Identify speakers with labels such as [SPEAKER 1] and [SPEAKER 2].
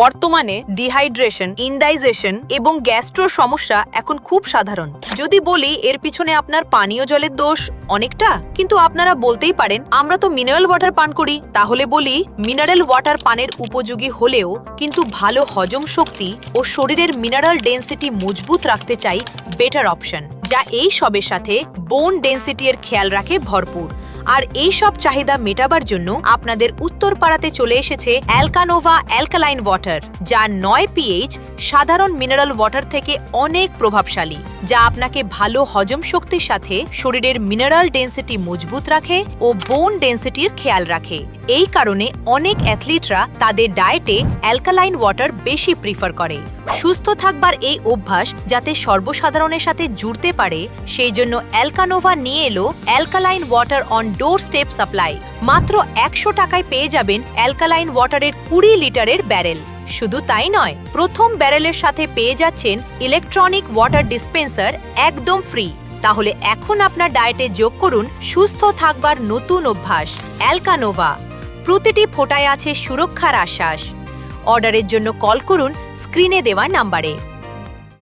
[SPEAKER 1] বর্তমানে dehydration, indigestion এবং গ্যাস্ট্রোর সমস্যা এখন খুব সাধারণ। যদি বলি এর পিছনে আপনার পানীয় জলের দোষ অনেকটা, কিন্তু আপনারা বলতেই পারেন আমরা তো মিনারেল ওয়াটার পান করি। তাহলে বলি মিনারেল ওয়াটার পানের উপযোগী হলেও কিন্তু ভালো হজম শক্তি ও শরীরের মিনারেল ডেন্সিটি মজবুত রাখতে চাই বেটার অপশন, যা এই সবের সাথে বোন ডেন্সিটি এর খেয়াল রাখে ভরপুর। আর এই সব চাহিদা মেটাবার জন্য আপনাদের উত্তরপাড়াতে চলে এসেছে অ্যালকানোভা অ্যালকালাইন ওয়াটার, যা 9 পিএইচ সাধারণ মিনারেল ওয়াটার থেকে অনেক প্রভাবশালী, যা আপনাকে ভালো হজম শক্তির সাথে শরীরের মিনারেল ডেন্সিটি মজবুত রাখে ও বোন ডেন্সিটির খেয়াল রাখে। এই কারণে অনেক অ্যাথলিটরা তাদের ডায়েটে অ্যালকালাইন ওয়াটার বেশি প্রিফার করে। সুস্থ থাকবার এই অভ্যাস যাতে সর্বসাধারণের সাথে জুড়তে পারে, সেই জন্য অ্যালকানোভা নিয়ে এলো alkaline water on door step supply. মাত্র 100 টাকায় পেয়ে যাবেন অ্যালকালাইন ওয়াটারের 20 লিটারের ব্যারেল। শুধু তাই নয়, প্রথম ব্যারেলের সাথে পেয়ে যাচ্ছেন ইলেকট্রনিক ওয়াটার ডিসপেন্সার একদম ফ্রি। তাহলে এখন আপনার ডায়েটে যোগ করুন সুস্থ থাকবার নতুন অভ্যাস অ্যালকানোভা। প্রতিটি ফোঁটায় আছে সুরক্ষার আশ্বাস। অর্ডারের জন্য কল করুন স্ক্রিনে দেওয়া নাম্বারে।